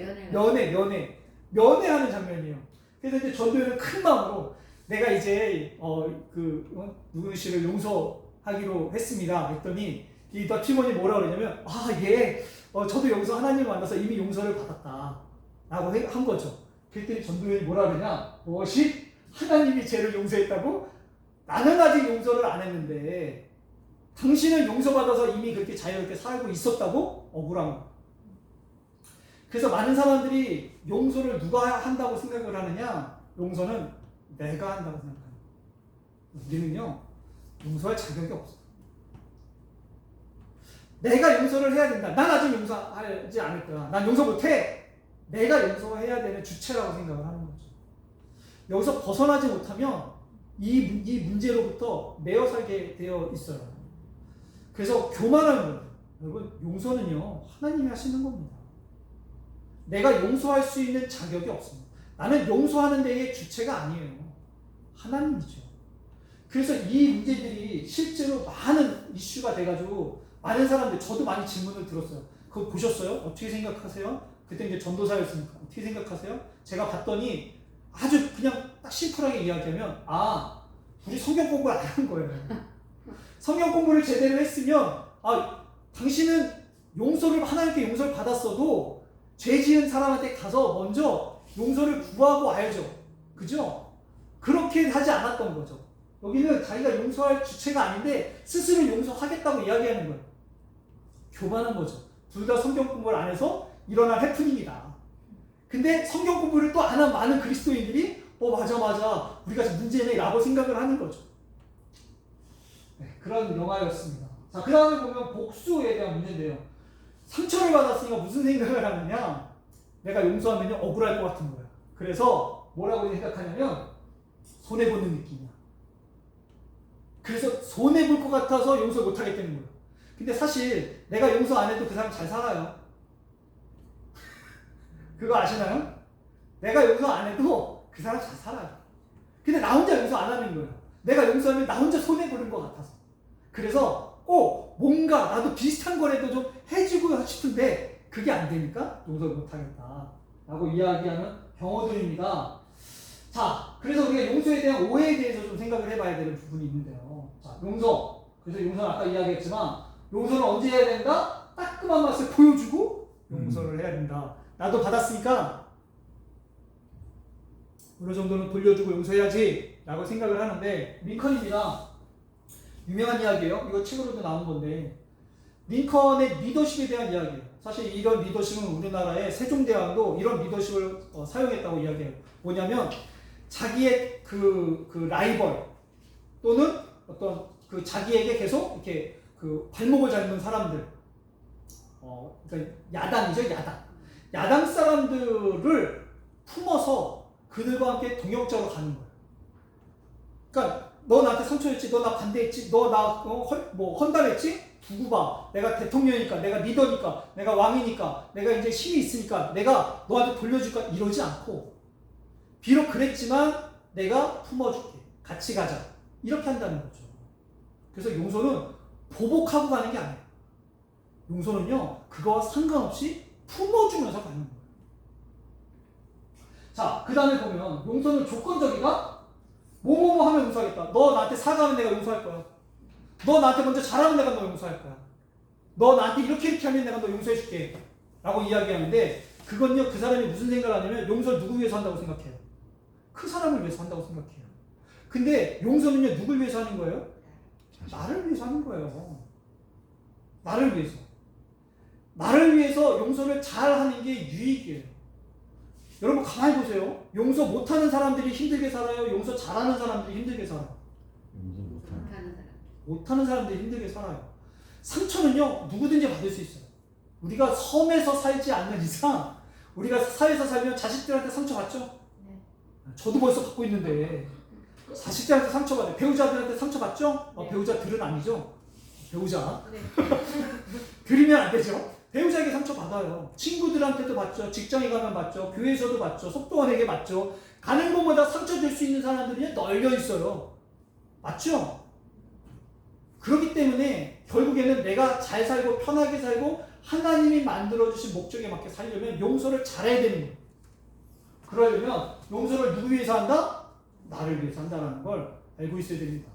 면회하는 장면이에요. 그래서 이제 전도연은 큰 마음으로 내가 이제 누구 씨를 용서하기로 했습니다. 했더니 이 납치범이 뭐라 그러냐면 저도 여기서 하나님을 만나서 이미 용서를 받았다 라고 한 거죠. 그랬더니 전도연이 뭐라 그러냐? 무엇이? 하나님이 죄를 용서했다고? 나는 아직 용서를 안 했는데 당신은 용서받아서 이미 그렇게 자유롭게 살고 있었다고? 억울한 거. 그래서 많은 사람들이 용서를 누가 한다고 생각을 하느냐? 용서는 내가 한다고 생각합니다. 우리는요, 용서할 자격이 없어. 내가 용서를 해야 된다. 난 아직 용서하지 않을 거야. 난 용서 못해. 내가 용서해야 되는 주체라고 생각을 하는 거죠. 여기서 벗어나지 못하면 이 문제로부터 매어 살게 되어 있어요. 그래서 교만한 거예요. 여러분, 용서는요, 하나님이 하시는 겁니다. 내가 용서할 수 있는 자격이 없습니다. 나는 용서하는 데의 주체가 아니에요. 하나님이죠. 그래서 이 문제들이 실제로 많은 이슈가 돼가지고 많은 사람들, 저도 많이 질문을 들었어요. 그거 보셨어요? 어떻게 생각하세요? 그때 이제 전도사였으니까 어떻게 생각하세요? 제가 봤더니 아주 그냥 딱 심플하게 이야기하면 우리 성경 공부를 안 한 거예요. 성경 공부를 제대로 했으면 당신은 하나님께 용서를 받았어도 죄 지은 사람한테 가서 먼저 용서를 구하고 와야죠. 그죠? 그렇게 하지 않았던 거죠. 여기는 자기가 용서할 주체가 아닌데 스스로 용서하겠다고 이야기하는 거예요. 교만한 거죠. 둘 다 성경 공부를 안 해서 일어난 해프닝이다. 근데 성경 공부를 또 안 한 많은 그리스도인들이 맞아 우리가 문제네 라고 생각을 하는 거죠. 네, 그런 영화였습니다. 자, 그 다음에 보면 복수에 대한 문제인데요. 상처를 받았으니까 무슨 생각을 하느냐? 내가 용서하면 억울할 것 같은 거야. 그래서 뭐라고 생각하냐면 손해보는 느낌이야. 그래서 손해볼 것 같아서 용서 못하겠다는 거예요. 근데 사실 내가 용서 안 해도 그 사람 잘 살아요. 그거 아시나요? 내가 용서 안 해도 그 사람 잘 살아요. 근데 나 혼자 용서 안 하는 거예요. 내가 용서하면 나 혼자 손해보는 것 같아서. 그래서 꼭 뭔가 나도 비슷한 거라도 좀 해주고 싶은데 그게 안 되니까 용서를 못하겠다 라고 이야기하는 경우들입니다. 자, 그래서 우리가 용서에 대한 오해에 대해서 좀 생각을 해봐야 되는 부분이 있는데요. 자, 용서. 그래서 용서는 아까 이야기했지만 용서는 언제 해야 된다? 따끔한 맛을 보여주고 용서를 해야 된다. 나도 받았으니까 어느 정도는 돌려주고 용서해야지 라고 생각을 하는데, 링컨입니다. 유명한 이야기예요. 이거 책으로도 나온 건데, 링컨의 리더십에 대한 이야기예요. 사실 이런 리더십은 우리나라의 세종대왕도 이런 리더십을 사용했다고 이야기해요. 뭐냐면 자기의 그 라이벌 또는 어떤 자기에게 계속 이렇게 발목을 잡는 사람들, 그러니까 야당이죠, 야당 사람들을 품어서 그들과 함께 동역자로 가는 거예요. 그러니까 너 나한테 상처했지, 너 나 반대했지, 너 나 헌달했지? 두고 봐. 내가 대통령이니까, 내가 리더니까, 내가 왕이니까, 내가 이제 힘이 있으니까 내가 너한테 돌려줄까? 이러지 않고, 비록 그랬지만 내가 품어줄게, 같이 가자, 이렇게 한다는 거죠. 그래서 용서는 보복하고 가는 게 아니에요. 용서는요, 그거와 상관없이 품어주면서 가는 거예요. 자, 그 다음에 보면 용서는 조건적이다? 뭐뭐뭐 하면 용서하겠다. 너 나한테 사과하면 내가 용서할 거야. 너 나한테 먼저 잘하면 내가 너 용서할 거야. 너 나한테 이렇게 하면 내가 너 용서해 줄게. 라고 이야기하는데 그건요 그 사람이 무슨 생각을 하냐면 용서를 누구 위해서 한다고 생각해요? 그 사람을 위해서 한다고 생각해요. 근데 용서는요 누굴 위해서 하는 거예요? 나를 위해서 하는 거예요. 나를 위해서. 나를 위해서 용서를 잘 하는 게 유익이에요. 여러분 가만히 보세요. 용서 못하는 사람들이 힘들게 살아요? 용서 잘하는 사람들이 힘들게 살아요? 용서 못하는. 못하는 사람들이 힘들게 살아요. 상처는요 누구든지 받을 수 있어요. 우리가 섬에서 살지 않는 이상 우리가 사회에서 살면 자식들한테 상처 받죠? 네. 저도 벌써 받고 있는데 자식들한테 상처 받아요. 배우자들한테 상처 받죠? 네. 배우자들은 아니죠? 배우자 네. 들이면 안 되죠? 배우자에게 상처 받아요. 친구들한테도 받죠. 직장에 가면 받죠. 교회에서도 받죠. 속도원에게 받죠. 가는 곳마다 상처 줄 수 있는 사람들이 널려 있어요. 맞죠? 그렇기 때문에 결국에는 내가 잘 살고 편하게 살고 하나님이 만들어주신 목적에 맞게 살려면 용서를 잘해야 되는 거예요. 그러려면 용서를 누구 위해서 한다? 나를 위해서 한다는 걸 알고 있어야 됩니다.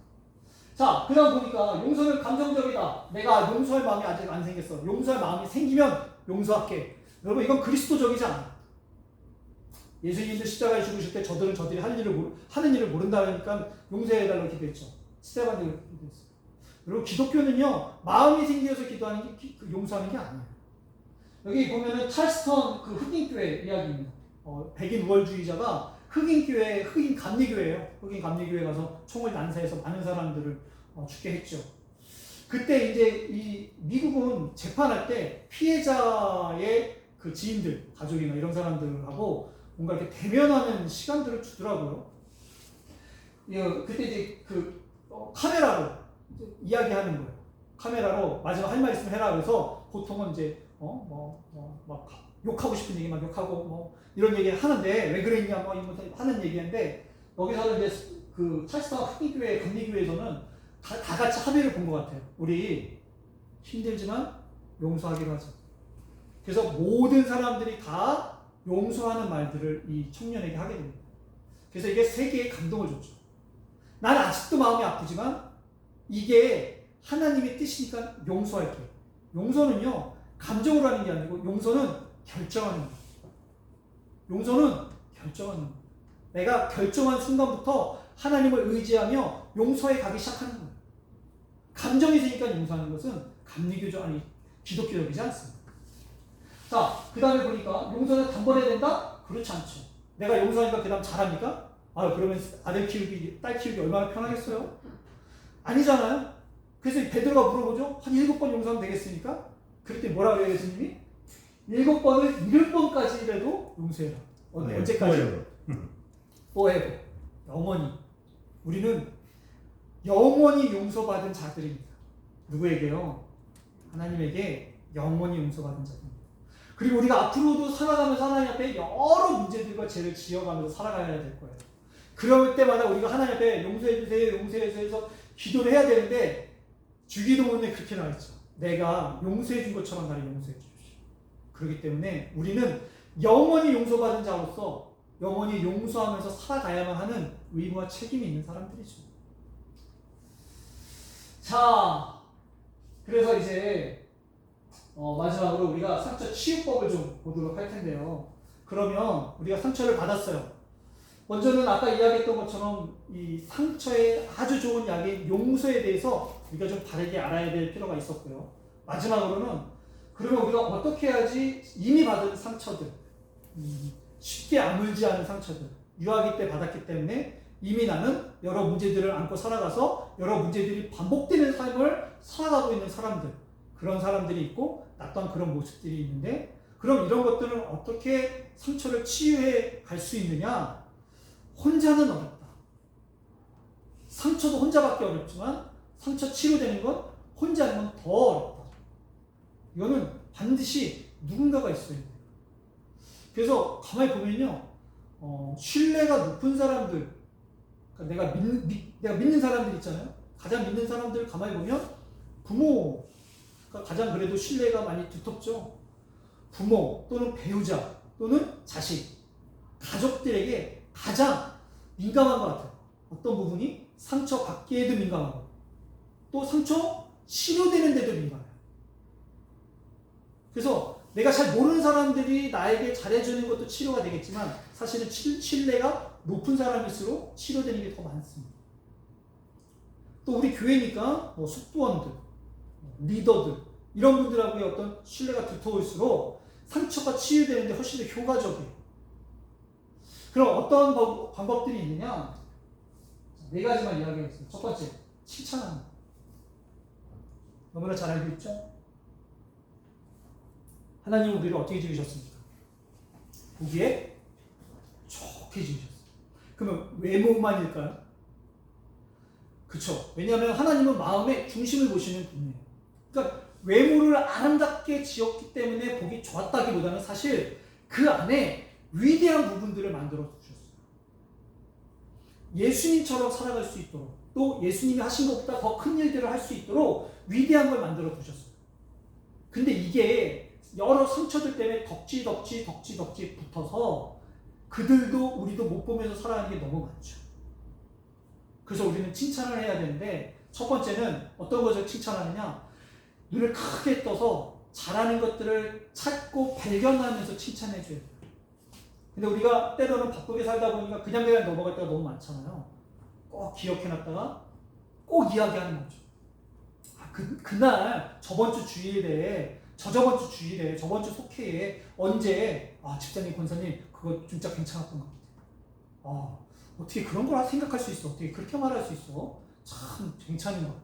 자, 그 다음 보니까 용서는 감정적이다. 내가 용서할 마음이 아직 안 생겼어. 용서할 마음이 생기면 용서할게. 여러분 이건 그리스도적이지 않아요. 예수님도 십자가에 죽으실 때 저들이 하는 일을 모른다니까 용서해달라고 기도했죠. 스테반도 그렇게 기도했어요. 여러분 기독교는요 마음이 생겨서 기도하는 게 용서하는 게 아니에요. 여기 보면은 찰스턴 그 흑인교회 이야기입니다. 백인 우월주의자가 흑인 감리교회예요. 흑인 감리교회 가서 총을 난사해서 많은 사람들을 죽게 했죠. 그때 이제 이 미국은 재판할 때 피해자의 그 지인들, 가족이나 이런 사람들하고 뭔가 이렇게 대면하는 시간들을 주더라고요. 그때 이제 카메라로 이야기하는 거예요. 카메라로 마지막 할 말 있으면 해라. 그래서 보통은 이제 막 욕하고 싶은 얘기 막 욕하고 뭐 이런 얘기 하는데 왜 그랬냐 뭐 이런 하는 얘기인데 여기서는 이제 그 찰스턴 흑인교회 감리교회에서는 다 같이 합의를 본 것 같아요. 우리 힘들지만 용서하기로 하자. 그래서 모든 사람들이 다 용서하는 말들을 이 청년에게 하게 됩니다. 그래서 이게 세계에 감동을 줬죠. 나는 아직도 마음이 아프지만 이게 하나님의 뜻이니까 용서할게. 용서는요 감정으로 하는 게 아니고 용서는 결정하는 거예요. 용서는 결정하는 거예요. 내가 결정한 순간부터 하나님을 의지하며 용서해 가기 시작하는 거예요. 감정이 있으니까 용서하는 것은 기독교적이지 않습니다. 자, 그 다음에 보니까 용서는 단번에 된다? 그렇지 않죠. 내가 용서하니까 그 다음 잘합니까? 그러면 아들 키우기, 딸 키우기 얼마나 편하겠어요? 아니잖아요. 그래서 베드로가 물어보죠. 한 7번 용서하면 되겠습니까? 그랬더니 뭐라 그래요, 예수님이? 7번을 70번까지라도 용서해라. 언제까지? forever. 영원히. 우리는 영원히 용서받은 자들입니다. 누구에게요? 하나님에게 영원히 용서받은 자들입니다. 그리고 우리가 앞으로도 살아가면서 하나님 앞에 여러 문제들과 죄를 지어가면서 살아가야 될 거예요. 그럴 때마다 우리가 하나님 앞에 용서해주세요, 용서해주세요 해서 기도를 해야 되는데 주기도문에 그렇게 나와있죠. 내가 용서해준 것처럼 나를 용서해 주십시오. 그렇기 때문에 우리는 영원히 용서받은 자로서 영원히 용서하면서 살아가야만 하는 의무와 책임이 있는 사람들이죠. 자, 그래서 이제 마지막으로 우리가 상처 치유법을 좀 보도록 할 텐데요. 그러면 우리가 상처를 받았어요. 먼저는 아까 이야기했던 것처럼 이 상처에 아주 좋은 약인 용서에 대해서 우리가 좀 바르게 알아야 될 필요가 있었고요. 마지막으로는 그러면 우리가 어떻게 해야지 이미 받은 상처들, 쉽게 아물지 않은 상처들, 유아기 때 받았기 때문에 이미 나는 여러 문제들을 안고 살아가서 여러 문제들이 반복되는 삶을 살아가고 있는 사람들, 그런 사람들이 있고 나 또한 그런 모습들이 있는데 그럼 이런 것들은 어떻게 상처를 치유해 갈 수 있느냐? 혼자는 어렵다. 상처도 혼자밖에 어렵지만 상처 치료되는 건 혼자 하는 건 더 어렵다. 이거는 반드시 누군가가 있어야 돼요. 그래서 가만히 보면요, 신뢰가 높은 사람들, 그러니까 내가 믿는 사람들 있잖아요. 가장 믿는 사람들 가만히 보면 부모가 가장 그래도 신뢰가 많이 두텁죠. 부모 또는 배우자 또는 자식, 가족들에게 가장 민감한 것 같아요. 어떤 부분이 상처 받기에도 민감하고 또 상처 치료되는 데도 민감해요. 그래서 내가 잘 모르는 사람들이 나에게 잘해주는 것도 치료가 되겠지만 사실은 신뢰가 높은 사람일수록 치료되는 게 더 많습니다. 또 우리 교회니까 뭐 숙부원들, 리더들 이런 분들하고의 어떤 신뢰가 두터울수록 상처가 치유되는데 훨씬 더 효과적이에요. 그럼 어떤 방법들이 있느냐? 4가지만 이야기하겠습니다. 첫 번째, 칭찬하는 거. 너무나 잘 알고 있죠? 하나님은 우리를 어떻게 지으셨습니까? 보기에 좋게 지으셨어요. 그러면 외모만일까요? 그쵸. 왜냐하면 하나님은 마음의 중심을 보시는 분이에요. 그러니까 외모를 아름답게 지었기 때문에 보기 좋았다기보다는 사실 그 안에 위대한 부분들을 만들어 두셨어요. 예수님처럼 살아갈 수 있도록, 또 예수님이 하신 것보다 더 큰 일들을 할 수 있도록 위대한 걸 만들어 두셨어요. 근데 이게 여러 상처들 때문에 덕지 붙어서 그들도 우리도 못 보면서 살아가는 게 너무 많죠. 그래서 우리는 칭찬을 해야 되는데, 첫 번째는 어떤 것을 칭찬하느냐? 눈을 크게 떠서 잘하는 것들을 찾고 발견하면서 칭찬해 줘야 돼요. 근데 우리가 때로는 바쁘게 살다 보니까 그냥 넘어갈 때가 너무 많잖아요. 꼭 기억해놨다가 꼭 이야기하는 거죠. 그날 저번 주 주일에, 저번 주 속회에 언제 집사님, 권사님 그거 진짜 괜찮았던 것 같아요. 어떻게 그런 걸 생각할 수 있어? 어떻게 그렇게 말할 수 있어? 참 괜찮은 것 같아.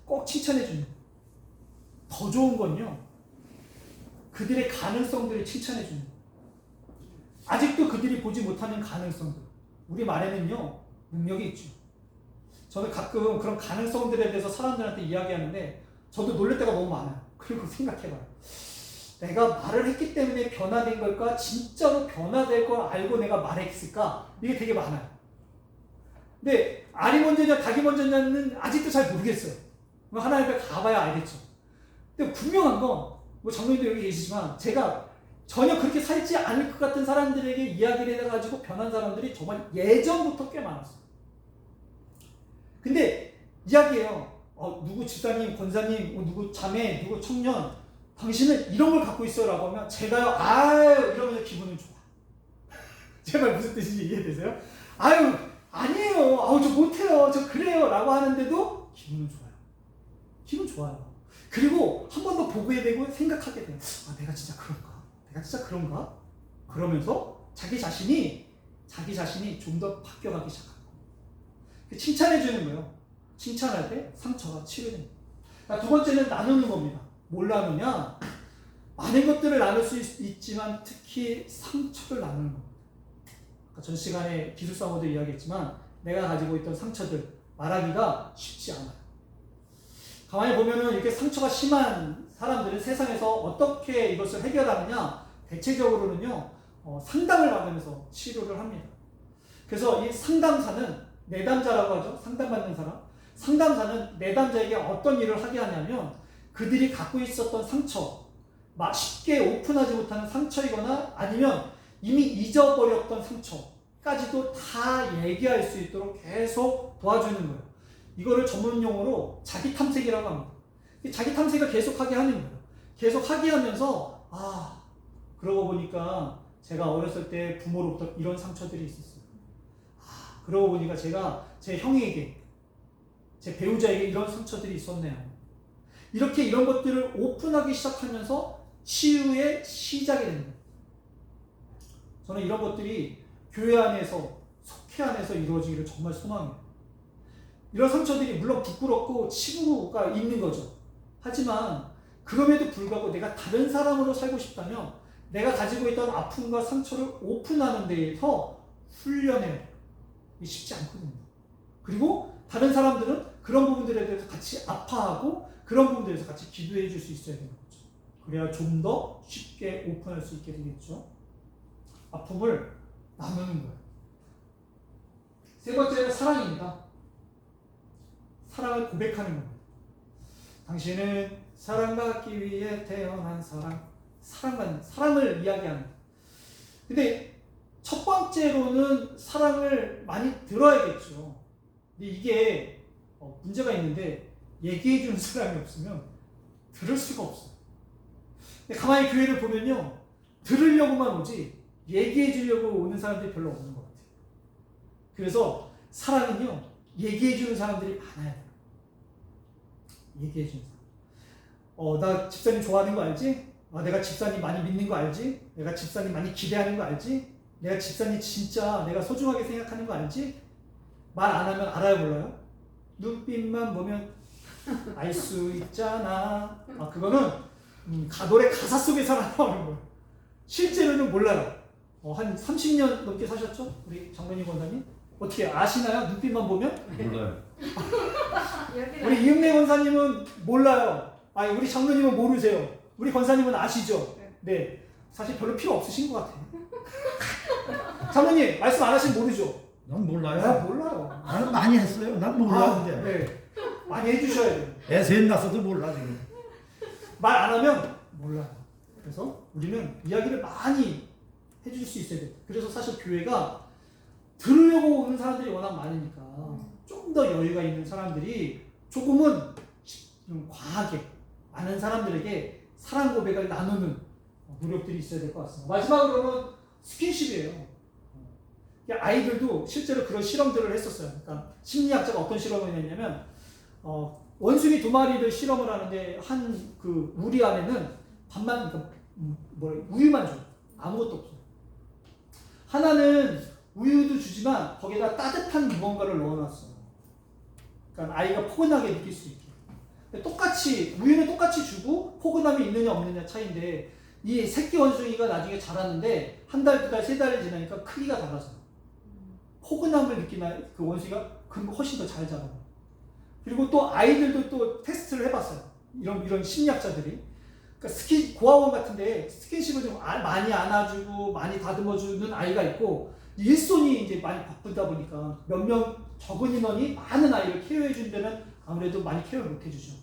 꼭 칭찬해 주는 거예요. 더 좋은 건요, 그들의 가능성들을 칭찬해 주는 거예요. 아직도 그들이 보지 못하는 가능성들, 우리 말에는요 능력이 있죠. 저는 가끔 그런 가능성들에 대해서 사람들한테 이야기하는데 저도 놀랄 때가 너무 많아요. 그리고 생각해봐요. 내가 말을 했기 때문에 변화된 걸까? 진짜로 변화될 걸 알고 내가 말했을까? 이게 되게 많아요. 근데 알이 먼저냐 닭이 먼저냐는 아직도 잘 모르겠어요. 하나님 앞에 가봐야 알겠죠. 근데 분명한 건, 뭐 장로님도 여기 계시지만 제가 전혀 그렇게 살지 않을 것 같은 사람들에게 이야기를 해가지고 변한 사람들이 정말 예전부터 꽤 많았어요. 근데 이야기해요. 누구 집사님, 권사님, 누구 자매, 누구 청년, 당신은 이런 걸 갖고 있어요 라고 하면 제가요, 아유 이러면서 기분은 좋아. 제 말 무슨 뜻인지 이해되세요? 아유 아니에요, 저 못해요, 저 그래요 라고 하는데도 기분은 좋아요. 기분 좋아요. 그리고 한 번 더 보게 되고 생각하게 돼요. 내가 진짜 그런가? 내가 진짜 그런가? 그러면서 자기 자신이 좀 더 바뀌어가기 시작하는 거예요. 칭찬해 주는 거예요. 칭찬할 때 상처가 치유됩니다. 두 번째는 나누는 겁니다. 뭘 나누냐? 많은 것들을 나눌 수 있지만 특히 상처를 나누는 겁니다. 전 시간에 기술사모도 이야기했지만 내가 가지고 있던 상처들 말하기가 쉽지 않아요. 가만히 보면은 이렇게 상처가 심한 사람들은 세상에서 어떻게 이것을 해결하느냐? 대체적으로는요, 상담을 받으면서 치료를 합니다. 그래서 이 상담사는 내담자라고 하죠. 상담받는 사람. 상담사는 내담자에게 어떤 일을 하게 하냐면 그들이 갖고 있었던 상처, 쉽게 오픈하지 못하는 상처이거나 아니면 이미 잊어버렸던 상처까지도 다 얘기할 수 있도록 계속 도와주는 거예요. 이거를 전문 용어로 자기 탐색이라고 합니다. 자기 탐색을 계속하게 하는 거예요. 계속하게 하면서 그러고 보니까 제가 어렸을 때 부모로부터 이런 상처들이 있었어요. 그러고 보니까 제가 제 형에게, 제 배우자에게 이런 상처들이 있었네요. 이렇게 이런 것들을 오픈하기 시작하면서 치유의 시작이 됩니다. 저는 이런 것들이 교회 안에서, 속회 안에서 이루어지기를 정말 소망해요. 이런 상처들이 물론 부끄럽고 치부가 있는 거죠. 하지만 그럼에도 불구하고 내가 다른 사람으로 살고 싶다면 내가 가지고 있던 아픔과 상처를 오픈하는 데에서 훈련해야 돼요. 이게 쉽지 않거든요. 그리고 다른 사람들은 그런 부분들에 대해서 같이 아파하고 그런 부분들에 대해서 같이 기도해 줄 수 있어야 되는 거죠. 그래야 좀 더 쉽게 오픈할 수 있게 되겠죠. 아픔을 나누는 거예요. 세 번째는 사랑입니다. 사랑을 고백하는 겁니다. 당신은 사랑받기 위해 태어난 사랑을 이야기하는 거예요. 근데 첫 번째로는 사랑을 많이 들어야겠죠. 근데 이게 문제가 있는데 얘기해주는 사람이 없으면 들을 수가 없어요. 근데 가만히 교회를 보면요, 들으려고만 오지 얘기해 주려고 오는 사람들이 별로 없는 것 같아요. 그래서 사랑은요, 얘기해 주는 사람들이 많아요. 얘기해 주는 사람. 나 집사님 좋아하는 거 알지? 내가 집사님 많이 믿는 거 알지? 내가 집사님 많이 기대하는 거 알지? 내가 집사님 진짜 내가 소중하게 생각하는 거 알지? 말 안 하면 알아요, 몰라요? 눈빛만 보면 알 수 있잖아. 그거는 노래 가사 속에서 나오는 거예요. 실제로는 몰라요. 한 30년 넘게 사셨죠? 우리 장로님 권사님? 어떻게 아시나요? 눈빛만 보면? 몰라요. 우리 이은매 권사님은 몰라요. 우리 장로님은 모르세요. 우리 권사님은 아시죠? 네. 사실 별로 필요 없으신 것 같아요. 장로님, 말씀 안 하시면 모르죠? 난 몰라요. 몰라요. 나는 많이 했어요. 난 몰랐는데. 네. 많이 해주셔야 돼요. 애 셋 낳아서도 몰라 지금. 말 안 하면 몰라요. 그래서 우리는 이야기를 많이 해줄 수 있어야 돼요. 그래서 사실 교회가 들으려고 오는 사람들이 워낙 많으니까 좀 더 여유가 있는 사람들이 조금은 좀 과하게 많은 사람들에게 사랑 고백을 나누는 노력들이 있어야 될 것 같습니다. 마지막으로는 스킨십이에요. 아이들도 실제로 그런 실험들을 했었어요. 그러니까 심리학자가 어떤 실험을 했냐면 원숭이 2마리를 실험을 하는데 한 그 우리 안에는 밥만 우유만 줘요. 아무것도 없어요. 하나는 우유도 주지만 거기다 따뜻한 무언가를 넣어놨어요. 그러니까 아이가 포근하게 느낄 수 있게. 똑같이 우유는 똑같이 주고 포근함이 있느냐 없느냐 차이인데 이 새끼 원숭이가 나중에 자랐는데 한 달, 2달, 3달이 지나니까 크기가 달라져요. 포근함을 느끼나 그 원숭이가 훨씬 더 잘 자라요. 그리고 또 아이들도 또 테스트를 해봤어요. 이런 심리학자들이. 그러니까 고아원 같은데 스킨십을 좀 많이 안아주고 많이 다듬어주는 아이가 있고 일손이 이제 많이 바쁘다 보니까 몇 명 적은 인원이 많은 아이를 케어해준 데는 아무래도 많이 케어를 못 해주죠.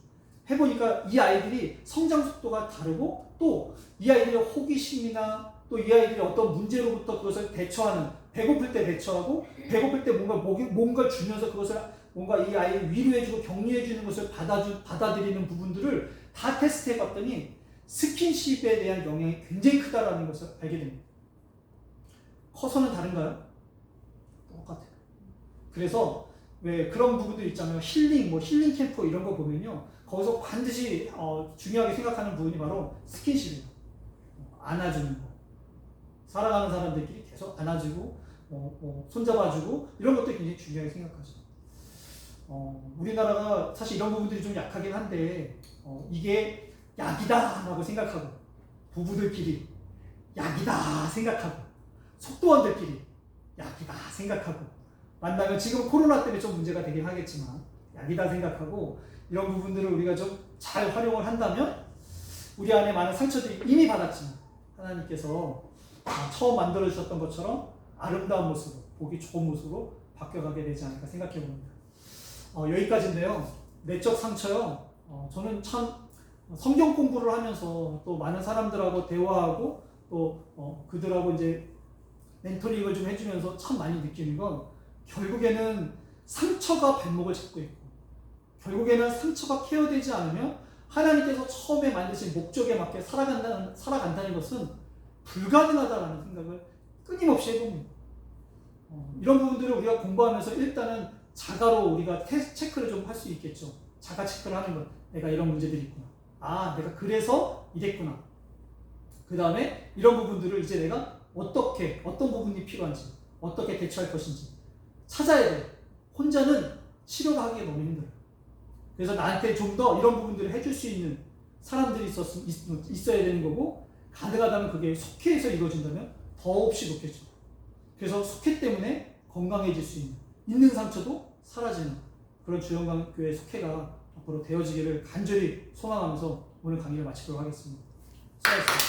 해보니까 이 아이들이 성장 속도가 다르고 또 이 아이들의 호기심이나 또 이 아이들이 어떤 문제로부터 그것을 대처하는 배고플 때 대처하고 배고플 때 뭔가 주면서 그것을 뭔가 이 아이를 위로해주고 격려해주는 것을 받아들이는 부분들을 다 테스트해봤더니 스킨십에 대한 영향이 굉장히 크다라는 것을 알게 됩니다. 커서는 다른가요? 똑같아요. 그래서 왜 그런 부분들 있잖아요. 힐링 캠프 이런 거 보면요. 거기서 반드시 중요하게 생각하는 부분이 바로 스킨십이에요. 안아주는 거. 사랑하는 사람들끼리 계속 안아주고 손잡아주고 이런 것도 굉장히 중요하게 생각하죠. 우리나라가 사실 이런 부분들이 좀 약하긴 한데 이게 약이다 라고 생각하고 부부들끼리 약이다 생각하고 속도원들끼리 약이다 생각하고 만나면 지금 코로나 때문에 좀 문제가 되긴 하겠지만 약이다 생각하고 이런 부분들을 우리가 좀 잘 활용을 한다면 우리 안에 많은 상처들이 이미 받았지만 하나님께서 처음 만들어 주셨던 것처럼 아름다운 모습으로 보기 좋은 모습으로 바뀌어가게 되지 않을까 생각해 봅니다. 여기까지인데요. 내적 상처요. 저는 참 성경 공부를 하면서 또 많은 사람들하고 대화하고 또 그들하고 이제 멘토링을 좀 해주면서 참 많이 느끼는 건 결국에는 상처가 발목을 잡고 있고 결국에는 상처가 케어되지 않으면 하나님께서 처음에 만드신 목적에 맞게 살아간다는 것은 불가능하다라는 생각을 끊임없이 해봅니다. 이런 부분들을 우리가 공부하면서 일단은 자가로 우리가 체크를 좀 할 수 있겠죠. 자가 체크를 하는 거. 내가 이런 문제들이 있구나. 내가 그래서 이랬구나. 그 다음에 이런 부분들을 이제 내가 어떤 부분이 필요한지, 어떻게 대처할 것인지 찾아야 돼. 혼자는 치료가 하기가 너무 힘들어요. 그래서 나한테 좀 더 이런 부분들을 해줄 수 있는 사람들이 있어야 되는 거고, 가능하다면 그게 속회에서 이루어진다면 더없이 높겠죠. 그래서 속회 때문에 건강해질 수 있는 상처도 사라지는 그런 주영광교회 속회가 앞으로 되어지기를 간절히 소망하면서 오늘 강의를 마치도록 하겠습니다. 수고하셨습니다.